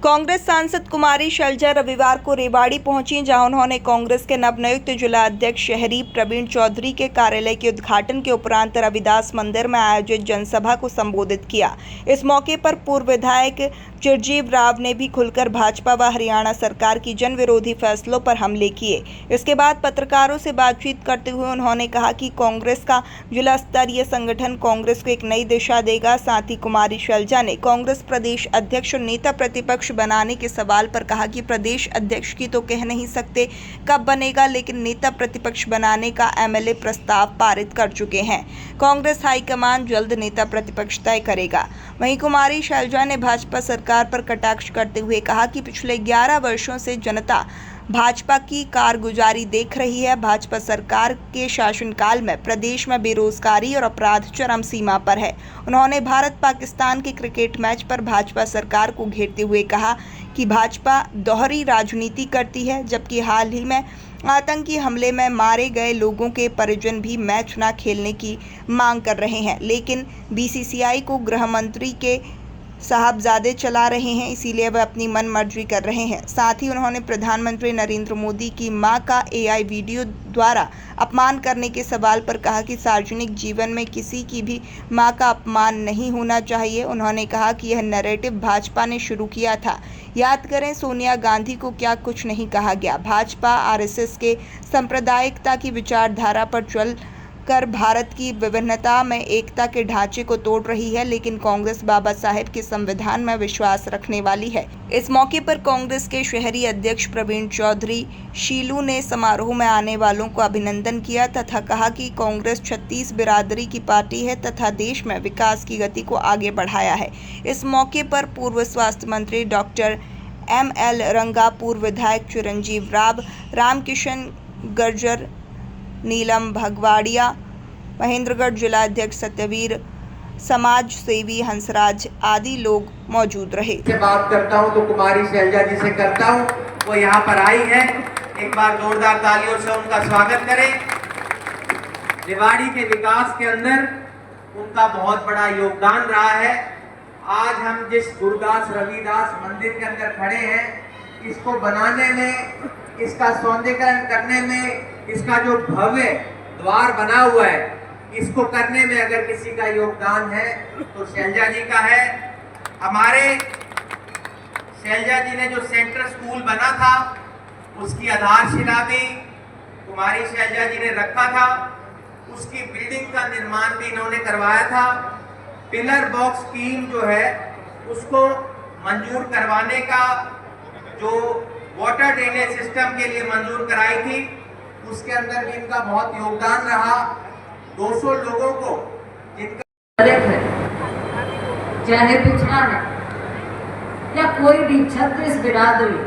कांग्रेस सांसद कुमारी शैलजा रविवार को रेवाड़ी पहुंची, जहां उन्होंने कांग्रेस के नवनियुक्त जिला अध्यक्ष शहरी प्रवीण चौधरी के कार्यालय के उद्घाटन के उपरांत रविदास मंदिर में आयोजित जनसभा को संबोधित किया। इस मौके पर पूर्व विधायक चिरंजीव राव ने भी खुलकर भाजपा व हरियाणा सरकार की जन विरोधी फैसलों पर हमले किए। इसके बाद पत्रकारों से बातचीत करते हुए उन्होंने कहा कि कांग्रेस का जिला स्तरीय संगठन कांग्रेस को एक नई दिशा देगा। साथ ही कुमारी शैलजा ने कांग्रेस प्रदेश अध्यक्ष और नेता प्रतिपक्ष बनाने के सवाल पर कहा कि प्रदेश अध्यक्ष की तो कह नहीं सकते कब बनेगा, लेकिन नेता प्रतिपक्ष बनाने का एमएलए प्रस्ताव पारित कर चुके हैं। कांग्रेस हाईकमान जल्द नेता प्रतिपक्ष तय करेगा। वहीं कुमारी शैलजा ने भाजपा सरकार पर कटाक्ष करते हुए कहा कि पिछले 11 वर्षों से जनता भाजपा की कारगुजारी देख रही है। भाजपा सरकार के शासनकाल में प्रदेश में बेरोजगारी और अपराध चरम सीमा पर है। उन्होंने भारत पाकिस्तान के क्रिकेट मैच पर भाजपा सरकार को घेरते हुए कहा कि भाजपा दोहरी राजनीति करती है, जबकि हाल ही में आतंकी हमले में मारे गए लोगों के परिजन भी मैच न खेलने की मांग कर रहे हैं, लेकिन बीसीसीआई को गृह मंत्री के साहबजादे चला रहे हैं, इसीलिए वह अपनी मन मर्जी कर रहे हैं। साथ ही उन्होंने प्रधानमंत्री नरेंद्र मोदी की मां का एआई वीडियो द्वारा अपमान करने के सवाल पर कहा कि सार्वजनिक जीवन में किसी की भी मां का अपमान नहीं होना चाहिए। उन्होंने कहा कि यह नैरेटिव भाजपा ने शुरू किया था। याद करें, सोनिया गांधी को क्या कुछ नहीं कहा गया। भाजपा आरएसएस के सांप्रदायिकता की विचारधारा पर चल कर भारत की विभिन्नता में एकता के ढांचे को तोड़ रही है, लेकिन कांग्रेस बाबा साहेब के संविधान में विश्वास रखने वाली है। इस मौके पर कांग्रेस के शहरी अध्यक्ष प्रवीण चौधरी शीलू ने समारोह में आने वालों को अभिनंदन किया तथा कहा कि कांग्रेस 36 बिरादरी की पार्टी है तथा देश में विकास की गति को आगे बढ़ाया है। इस मौके पर पूर्व स्वास्थ्य मंत्री डॉक्टर ML रंगा, पूर्व विधायक चिरंजीव राव, रामकिशन गर्जर, नीलम भगवाड़िया, महेंद्रगढ़ जिला अध्यक्ष सत्यवीर, समाज सेवी हंसराज आदि लोग मौजूद रहे। से बात करता हूं तो कुमारी शैलजा जी से करता हूं, वो यहाँ पर आई है। एक बार जोरदार तालियों से उनका स्वागत करें। रेवाड़ी के विकास के अंदर उनका बहुत बड़ा योगदान रहा है। आज हम जिस गुरुदास रविदास मंदिर के अंदर खड़े हैं, इसको बनाने में, इसका सौंदर्यीकरण करने में, इसका जो भव्य द्वार बना हुआ है, इसको करने में अगर किसी का योगदान है तो शैलजा जी का है। हमारे शैलजा जी ने जो सेंट्रल स्कूल बना था, उसकी आधारशिला भी कुमारी शैलजा जी ने रखा था। उसकी बिल्डिंग का निर्माण भी इन्होंने करवाया था। पिलर बॉक्स स्कीम जो है, उसको मंजूर करवाने का, जो वाटर ड्रेनेज सिस्टम के लिए मंजूर कराई थी, उसके अंदर भी इनका बहुत योगदान रहा। 200 लोगों को जिनका है, चाहे पिछड़ा है या कोई भी 36 बिरादरी,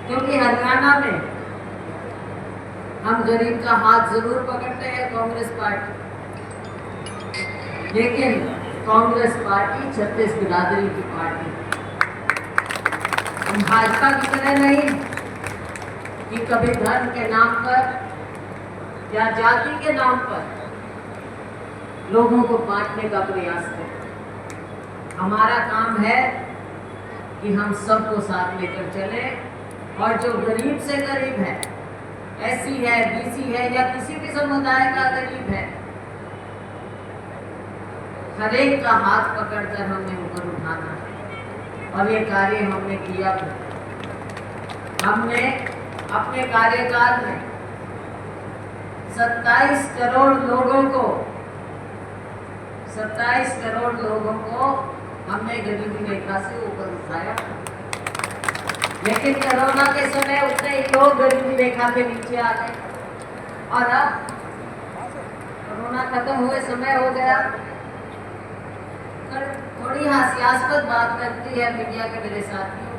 क्योंकि हरियाणा में हम गरीब का हाथ जरूर पकड़ते हैं कांग्रेस पार्टी, लेकिन कांग्रेस पार्टी 36 बिरादरी की पार्टी। हम भाजपा की तरह नहीं कि कभी धर्म के नाम पर या जाति के नाम पर लोगों को बांटने का प्रयास करें। हमारा काम है कि हम सबको साथ लेकर चले, और जो गरीब से गरीब है, एससी है, बीसी है या किसी भी समुदाय का गरीब है, हर एक का हाथ पकड़कर हमने ऊपर उठाना है। और ये कार्य हमने किया। हमने अपने कार्यकाल में 27 करोड़ लोगों को हमने गरीबी रेखा से ऊपर उठाया। लेकिन कोरोना के समय उतने ही लोग गरीबी रेखा के नीचे आ गए, और अब कोरोना खत्म हुए समय हो गया। थोड़ी हास्यास्पद बात करती है मीडिया के मेरे साथियों,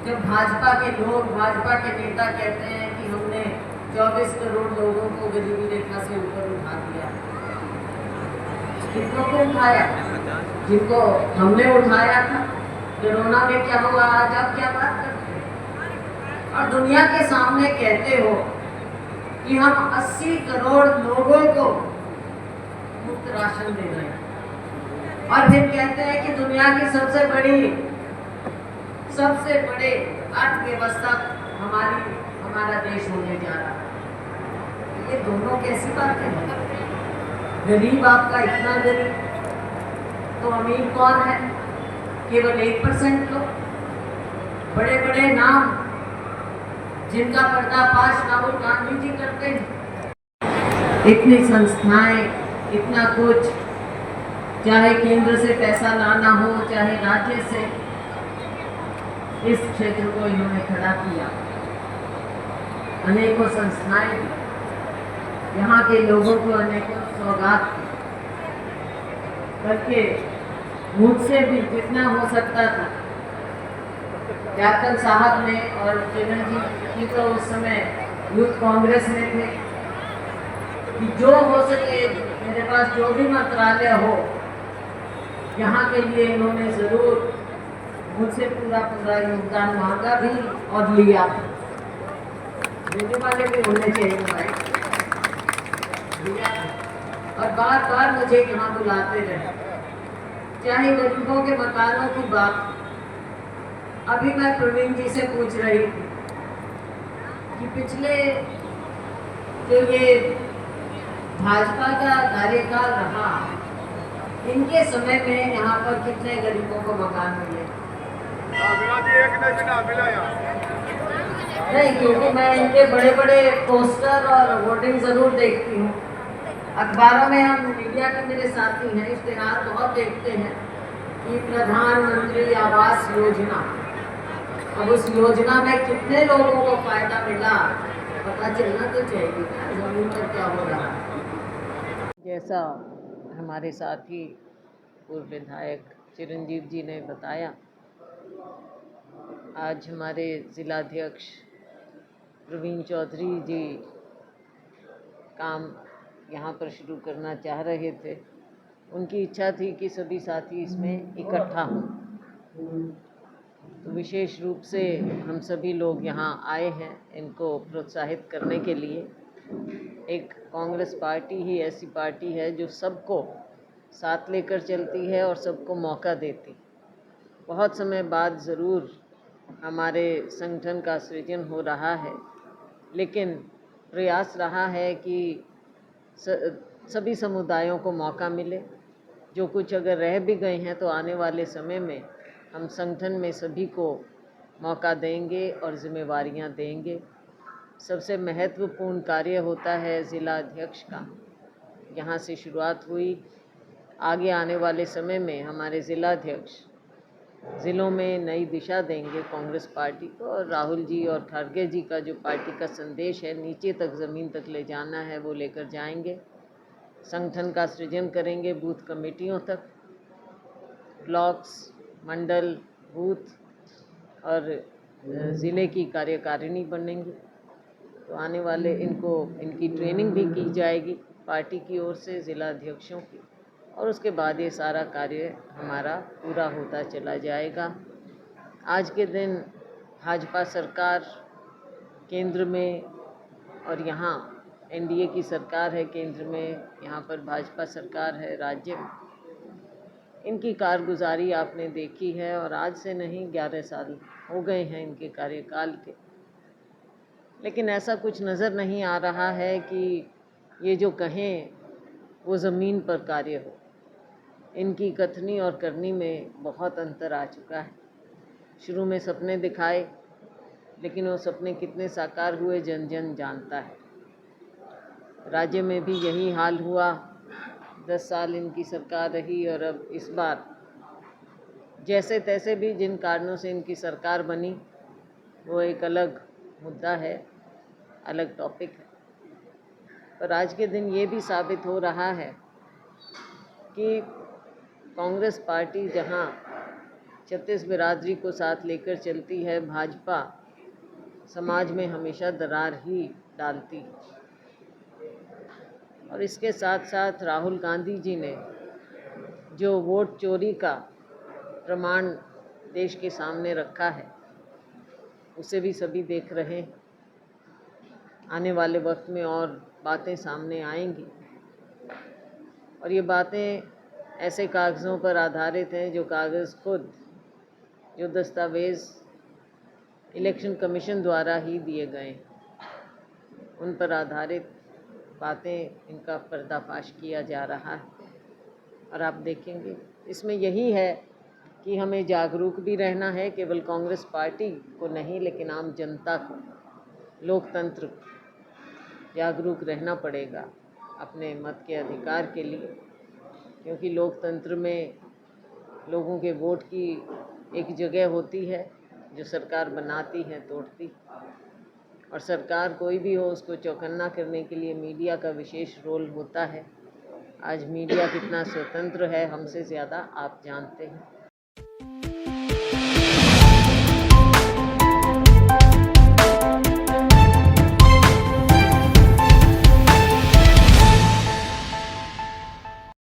जब भाजपा के लोग, भाजपा के नेता कहते हैं कि हमने 24 करोड़ लोगों को गरीबी रेखा से ऊपर उठा दिया। कितनों को उठाया? जिनको हमने उठाया था। कोरोना में क्या हुआ, आज आप क्या बात करते हैं? और दुनिया के सामने कहते हो कि हम 80 करोड़ लोगों को मुफ्त राशन दे रहे हैं, और फिर कहते हैं कि दुनिया की सबसे बड़ी सबसे बड़े अर्थव्यवस्था हमारा देश होने जा रहा है। ये दोनों कैसी बात है? गरीब आपका इतना गरीब, तो अमीर कौन है? केवल 1% लोग। बड़े बड़े नाम जिनका पर्दाफाश राहुल गांधी जी करते हैं। इतनी संस्थाएं, इतना कुछ, चाहे केंद्र से पैसा लाना हो चाहे राज्य से, इस क्षेत्र को इन्होंने खड़ा किया। अनेकों संस्थाएं दी, यहाँ के लोगों को अनेकों सौगात करके मुझसे भी जितना हो सकता था। जाटल साहब ने और चिरंजीव जी तो उस समय यूथ कांग्रेस में थे कि जो हो सके मेरे पास जो भी मंत्रालय हो, यहाँ के लिए इन्होंने ज़रूर मुझसे पूरा योगदान मांगा भी और लिया। देने वाले भी होने चाहिए भाई। और बार बार मुझे यहाँ बुलाते रहे, चाहे गरीबों के मकानों की बात। अभी मैं प्रवीण जी से पूछ रही थी कि पिछले जो ये भाजपा का कार्यकाल रहा, इनके समय में यहाँ पर कितने गरीबों को मकान मिले? नहीं, क्योंकि मैं इनके बड़े बड़े पोस्टर और वोटिंग जरूर देखती हूँ। अखबारों में हम मीडिया के मेरे साथी हैं, इश्तेहार बहुत देखते हैं कि प्रधानमंत्री आवास योजना। अब उस योजना में कितने लोगों को फायदा मिला पता चलना तो चाहिए ना, जमीन पर क्या हो रहा है। जैसा हमारे साथी पूर्व विधायक चिरंजीव जी ने बताया, आज हमारे जिलाध्यक्ष प्रवीण चौधरी जी काम यहाँ पर शुरू करना चाह रहे थे। उनकी इच्छा थी कि सभी साथी इसमें इकट्ठा हों, तो विशेष रूप से हम सभी लोग यहाँ आए हैं इनको प्रोत्साहित करने के लिए। एक कांग्रेस पार्टी ही ऐसी पार्टी है जो सबको साथ लेकर चलती है और सबको मौका देती। बहुत समय बाद ज़रूर हमारे संगठन का सृजन हो रहा है, लेकिन प्रयास रहा है कि सभी समुदायों को मौका मिले। जो कुछ अगर रह भी गए हैं तो आने वाले समय में हम संगठन में सभी को मौका देंगे और जिम्मेवारियां देंगे। सबसे महत्वपूर्ण कार्य होता है ज़िला अध्यक्ष का। यहाँ से शुरुआत हुई, आगे आने वाले समय में हमारे ज़िला अध्यक्ष ज़िलों में नई दिशा देंगे कांग्रेस पार्टी को, और राहुल जी और खड़गे जी का जो पार्टी का संदेश है नीचे तक ज़मीन तक ले जाना है वो लेकर जाएंगे। संगठन का सृजन करेंगे बूथ कमेटियों तक, ब्लॉक्स, मंडल, बूथ और ज़िले की कार्यकारिणी बनेंगी। तो आने वाले इनकी ट्रेनिंग भी की जाएगी पार्टी की ओर से ज़िला अध्यक्षों की, और उसके बाद ये सारा कार्य हमारा पूरा होता चला जाएगा। आज के दिन भाजपा सरकार केंद्र में और यहाँ एनडीए की सरकार है केंद्र में, यहाँ पर भाजपा सरकार है राज्य में। इनकी कारगुजारी आपने देखी है, और आज से नहीं 11 साल हो गए हैं इनके कार्यकाल के। लेकिन ऐसा कुछ नज़र नहीं आ रहा है कि ये जो कहें वो ज़मीन पर कार्य हो। इनकी कथनी और करनी में बहुत अंतर आ चुका है। शुरू में सपने दिखाए, लेकिन वो सपने कितने साकार हुए जन जन जानता है। राज्य में भी यही हाल हुआ, 10 साल इनकी सरकार रही, और अब इस बार जैसे तैसे भी जिन कारणों से इनकी सरकार बनी वो एक अलग मुद्दा है, अलग टॉपिक है। पर आज के दिन ये भी साबित हो रहा है कि कांग्रेस पार्टी जहां 36 बिरादरी को साथ लेकर चलती है, भाजपा समाज में हमेशा दरार ही डालती है। और इसके साथ साथ राहुल गांधी जी ने जो वोट चोरी का प्रमाण देश के सामने रखा है, उसे भी सभी देख रहे हैं। आने वाले वक्त में और बातें सामने आएंगी, और ये बातें ऐसे कागज़ों पर आधारित हैं जो कागज़ खुद, जो दस्तावेज़ इलेक्शन कमीशन द्वारा ही दिए गए हैं। उन पर आधारित बातें इनका पर्दाफाश किया जा रहा है और आप देखेंगे इसमें यही है कि हमें जागरूक भी रहना है, केवल कांग्रेस पार्टी को नहीं लेकिन आम जनता को, लोकतंत्र जागरूक रहना पड़ेगा अपने मत के अधिकार के लिए, क्योंकि लोकतंत्र में लोगों के वोट की एक जगह होती है जो सरकार बनाती है, तोड़ती, और सरकार कोई भी हो उसको चौकन्ना करने के लिए मीडिया का विशेष रोल होता है। आज मीडिया कितना स्वतंत्र है हमसे ज़्यादा आप जानते हैं।